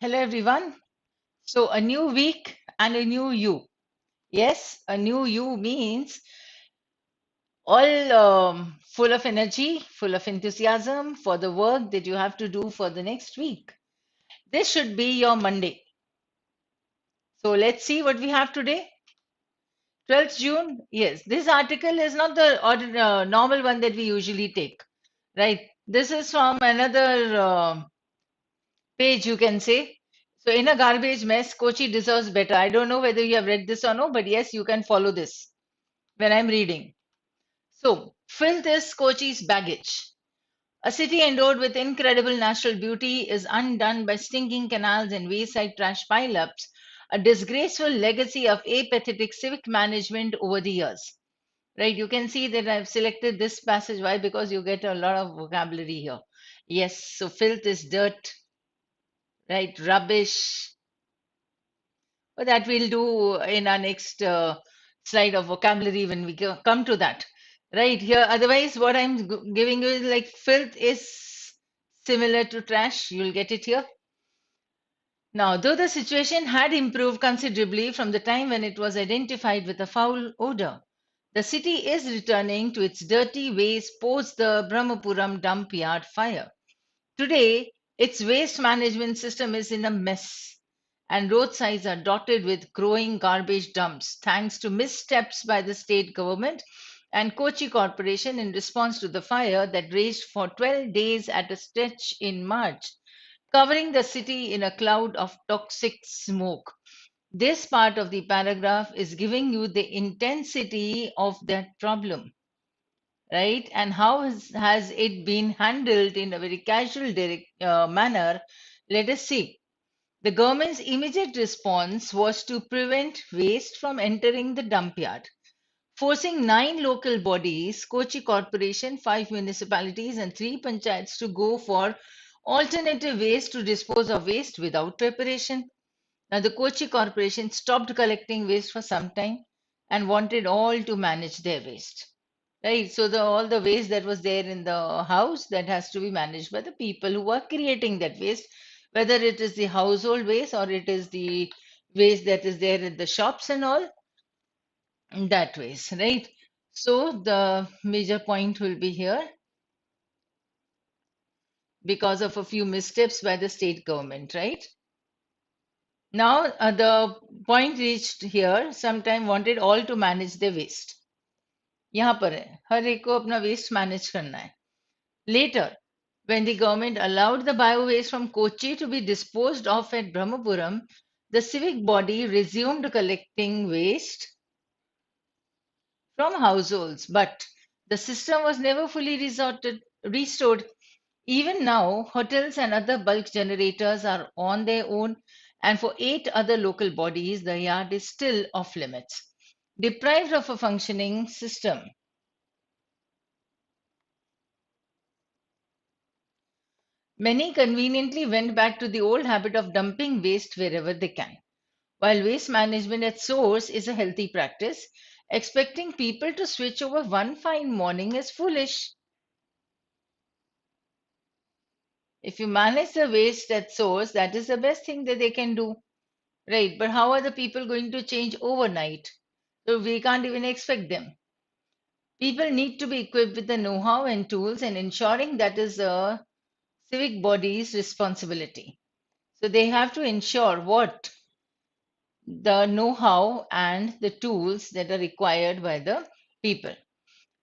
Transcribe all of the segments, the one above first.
Hello, everyone. So, a new week and a new you. Yes, a new you means all full of energy, full of enthusiasm for the work that you have to do for the next week. This should be your Monday. So, let's see what we have today. 12th June. Yes, this article is not the normal one that we usually take, right? This is from another page, you can say. So, in a garbage mess, Kochi deserves better. I don't know whether you have read this or no, but yes, you can follow this when I'm reading. So, filth is Kochi's baggage. A city endowed with incredible natural beauty is undone by stinking canals and wayside trash pileups, a disgraceful legacy of apathetic civic management over the years. Right, you can see that I've selected this passage. Why? Because you get a lot of vocabulary here. Yes, so filth is dirt, right? Rubbish. But that we'll do in our next slide of vocabulary when we come to that. Right here. Otherwise, what I'm giving you is like filth is similar to trash. You'll get it here. Now, though the situation had improved considerably from the time when it was identified with a foul odor, the city is returning to its dirty ways post the Brahmapuram dump yard fire. Today, its waste management system is in a mess, and roadsides are dotted with growing garbage dumps thanks to missteps by the state government and Kochi Corporation in response to the fire that raged for 12 days at a stretch in March, covering the city in a cloud of toxic smoke. This part of the paragraph is giving you the intensity of that problem, right? And how has it been handled in a very casual manner? Let us see. The government's immediate response was to prevent waste from entering the dump yard, forcing 9 local bodies, Kochi Corporation, 5 municipalities, and 3 panchayats to go for alternative ways to dispose of waste without preparation. Now, the Kochi Corporation stopped collecting waste for some time and wanted all to manage their waste. Right, so all the waste that was there in the house that has to be managed by the people who are creating that waste, whether it is the household waste or it is the waste that is there in the shops and all that waste, right? So the major point will be here because of a few missteps by the state government, right? Now the point reached here, sometime wanted all to manage their waste. यहाँ पर है हर एक को अपना waste manage करना है. Later, when the government allowed the bio-waste from Kochi to be disposed of at Brahmapuram, the civic body resumed collecting waste from households, but the system was never fully restored. Even now, hotels and other bulk generators are on their own, and for 8 other local bodies, the yard is still off limits. Deprived of a functioning system, many conveniently went back to the old habit of dumping waste wherever they can. While waste management at source is a healthy practice, expecting people to switch over one fine morning is foolish. If you manage the waste at source, that is the best thing that they can do, right? But how are the people going to change overnight? So we can't even expect them. People need to be equipped with the know how and tools, and ensuring that is a civic body's responsibility. So they have to ensure what the know how and the tools that are required by the people.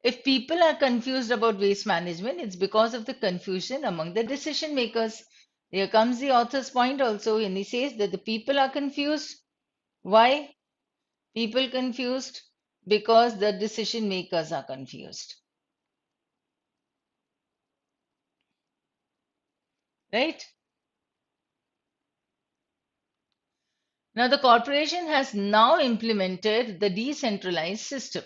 If people are confused about waste management, it's because of the confusion among the decision makers. Here comes the author's point also, and he says that the people are confused. Why? People confused because the decision makers are confused. Right? Now, the corporation has now implemented the decentralized system.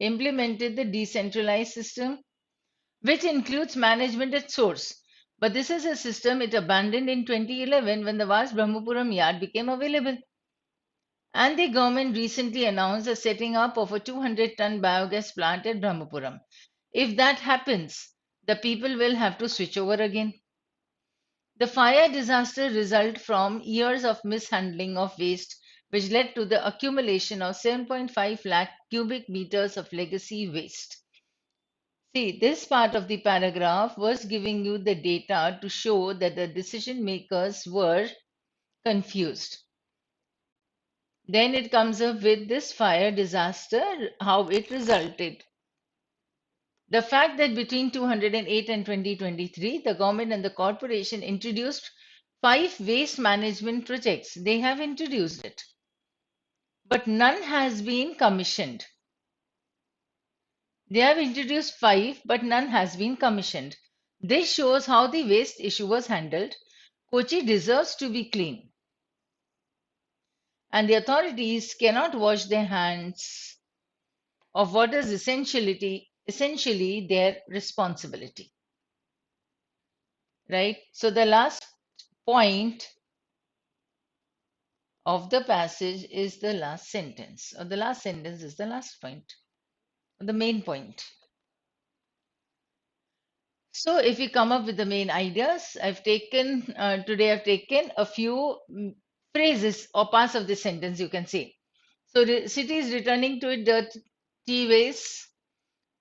Implemented the decentralized system, which includes management at source. But this is a system it abandoned in 2011 when the vast Brahmapuram yard became available. And the government recently announced the setting up of a 200-ton biogas plant at Brahmapuram. If that happens, the people will have to switch over again. The fire disaster resulted from years of mishandling of waste, which led to the accumulation of 7.5 lakh cubic meters of legacy waste. See, this part of the paragraph was giving you the data to show that the decision makers were confused. Then it comes up with this fire disaster, how it resulted. The fact that between 2008 and 2023, the government and the corporation introduced 5 waste management projects. They have introduced it, but none has been commissioned. They have introduced 5, but none has been commissioned. This shows how the waste issue was handled. Kochi deserves to be clean, and the authorities cannot wash their hands of what is essentially their responsibility. Right? So the last point of the passage is the last sentence, or the last sentence is the last point, the main point. So if we come up with the main ideas, today I've taken a few phrases or parts of the sentence, you can say. So the city is returning to its dirty ways.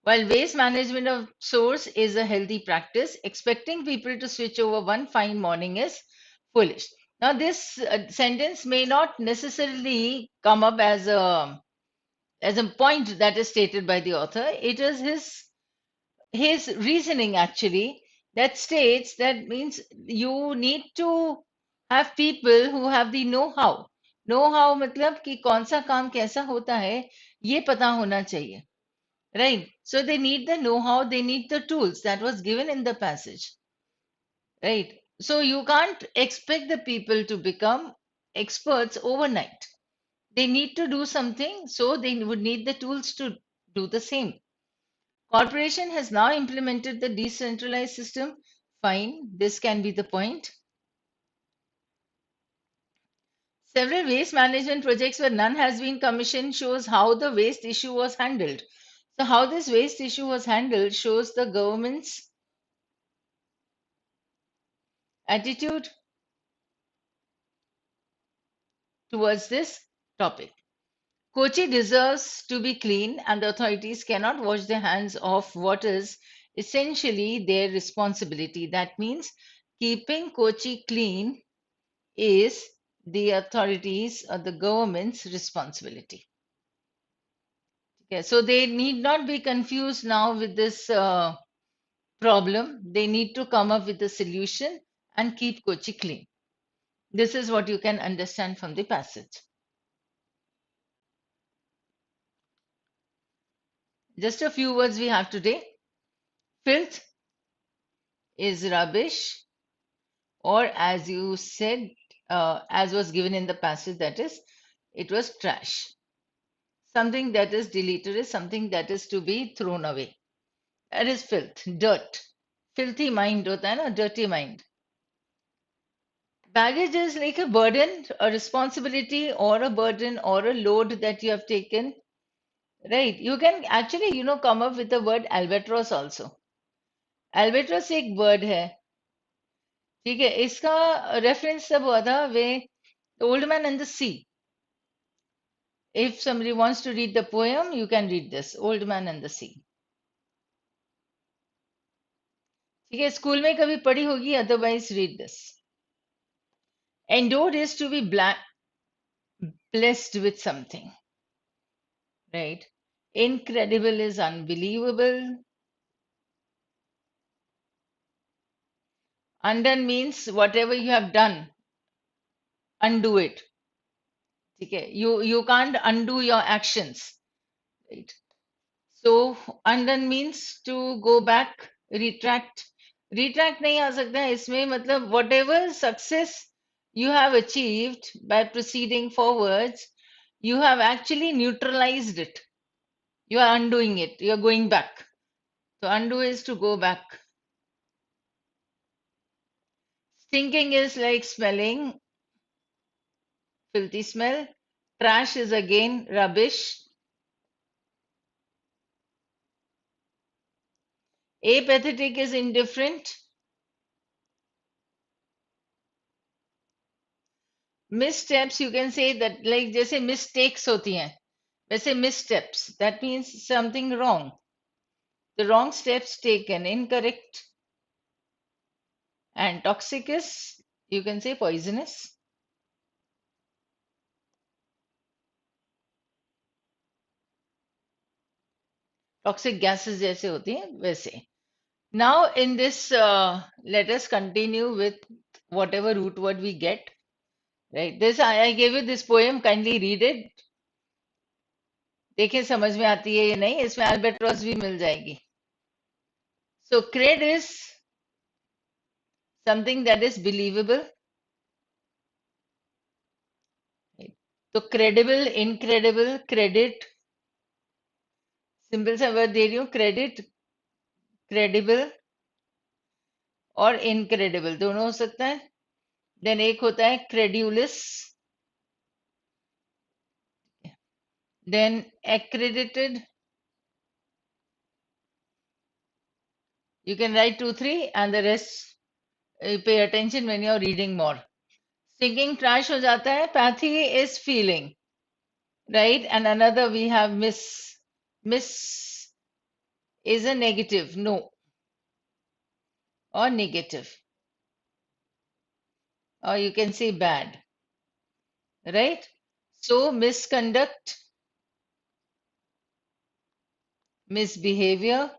While waste management of source is a healthy practice, expecting people to switch over one fine morning is foolish. Now, this sentence may not necessarily come up as a point that is stated by the author. It is his reasoning actually that states that means you need to have people who have the know-how. Know-how मतलब कि कौन सा काम कैसा होता है ये पता होना चाहिए. Right. So they need the know-how, they need the tools that was given in the passage. Right. So you can't expect the people to become experts overnight. They need to do something, so they would need the tools to do the same. Corporation has now implemented the decentralized system. Fine, this can be the point. Several waste management projects where none has been commissioned shows how the waste issue was handled. So how this waste issue was handled shows the government's attitude towards this topic. Kochi deserves to be clean, and the authorities cannot wash their hands of what is essentially their responsibility. That means keeping Kochi clean is the authorities or the government's responsibility. Okay, so they need not be confused now with this problem. They need to come up with a solution and keep Kochi clean. This is what you can understand from the passage. Just a few words we have today. Filth is rubbish, or as you said, as was given in the passage, that is, it was trash. Something that is deleted is something that is to be thrown away. That is filth, dirt. Filthy mind hota hai na, dirty mind. Baggage is like a burden, a responsibility, or a burden, or a load that you have taken. Right? You can actually, come up with the word albatross also. Albatross एक bird है. ठीक है, इसका reference तब हुआ था वे The Old Man and the Sea. If somebody wants to read the poem, you can read this, Old Man and the Sea. ठीक है, स्कूल में कभी पढ़ी होगी, otherwise read this. Endowed is to be blessed with something, right? Incredible is unbelievable. Undone means whatever you have done, undo it. Okay, you can't undo your actions, right? So undone means to go back, retract. Retract नहीं आ सकता है इसमें मतलब whatever success you have achieved by proceeding forwards, you have actually neutralized it. You are undoing it. You are going back. So undo is to go back. Stinking is like smelling, filthy smell. Trash is again rubbish. Apathetic is indifferent. missteps you can say that like जैसे mistakes होती हैं वैसे missteps that means something wrong, the wrong steps taken, incorrect. And toxic is you can say poisonous. Toxic gases जैसे होती हैं वैसे. Now in this let us continue with whatever root word we get. Right, this I gave you this poem, kindly read it. देखिए समझ में आती है या नहीं, इसमें albatross भी मिल जाएगी. So cred is something that is believable. तो credible, incredible, credit, सिंपल सा वर्ड दे रही हूँ, credit, credible और incredible दोनों हो सकता है. देन एक होता है credulous, then accredited. You can write 2, 3 and the rest pay attention when you're reading more. Stinking trash हो जाता है, pathy is feeling, right? And another we have miss. Miss is a negative, no, or negative, or you can say bad, right? So misconduct, misbehavior,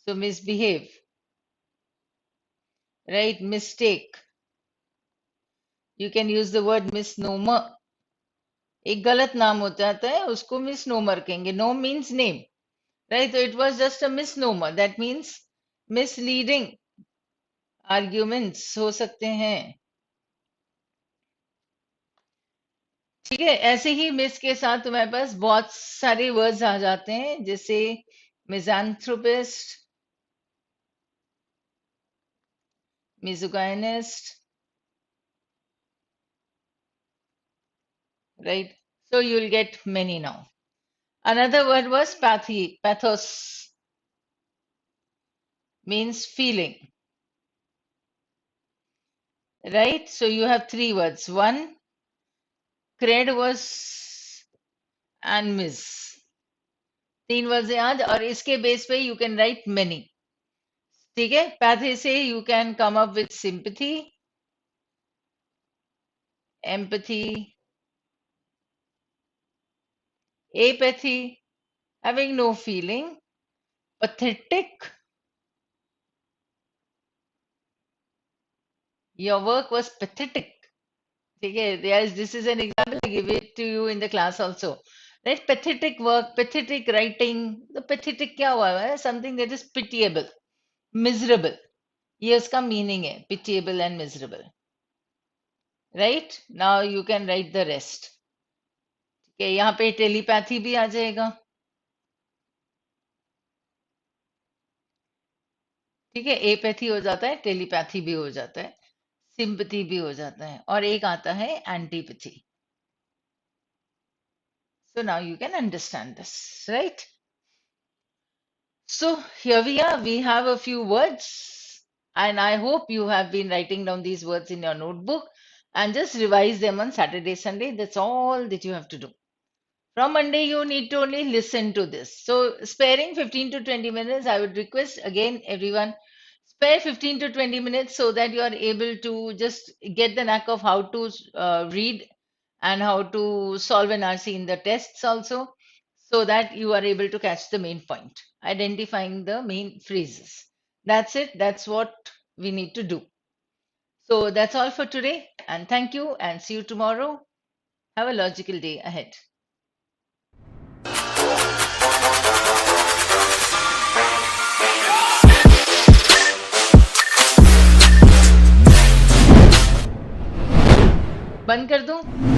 so misbehave, right? Mistake, you can use the word misnomer. एक गलत नाम हो जाता है उसको misnomer कहेंगे. Nom means name, right? So it was just a misnomer, that means misleading arguments हो सकते हैं. ठीक है, ऐसे ही मिस के साथ तुम्हारे पास बहुत सारे वर्ड्स आ जाते हैं जैसे मिज़ान्थ्रोपिस्ट, misogynist, right? So you'll get many now. Another word was pathos, means feeling, right? So you have 3 words. One, cred was and miss. 3 words याद और इसके बेस पे you can write many. ठीक है, pathy से you can come up with sympathy, empathy, apathy, having no feeling, pathetic, your work was pathetic. Okay, this is an example I give it to you in the class also. Right? Pathetic work, pathetic writing. The pathetic क्या हुआ है? Something that is pitiable, miserable. ये उसका meaning है, pitiable and miserable. Right? Now you can write the rest. Okay, यहाँ पे telepathy भी आ जाएगा. ठीक है, apathy हो जाता है, telepathy भी हो जाता है, sympathy भी हो जाता है, और एक आता है antipathy. So now you can understand this, right? So here we are. We have a few words, and I hope you have been writing down these words in your notebook and just revise them on Saturday, Sunday. That's all that you have to do. From Monday, you need to only listen to this. So sparing 15 to 20 minutes, I would request again, everyone, spare 15 to 20 minutes so that you are able to just get the knack of how to read and how to solve an RC in the tests also, so that you are able to catch the main point, identifying the main phrases. That's it. That's what we need to do. So that's all for today. And thank you and see you tomorrow. Have a logical day ahead. बंद कर दूं?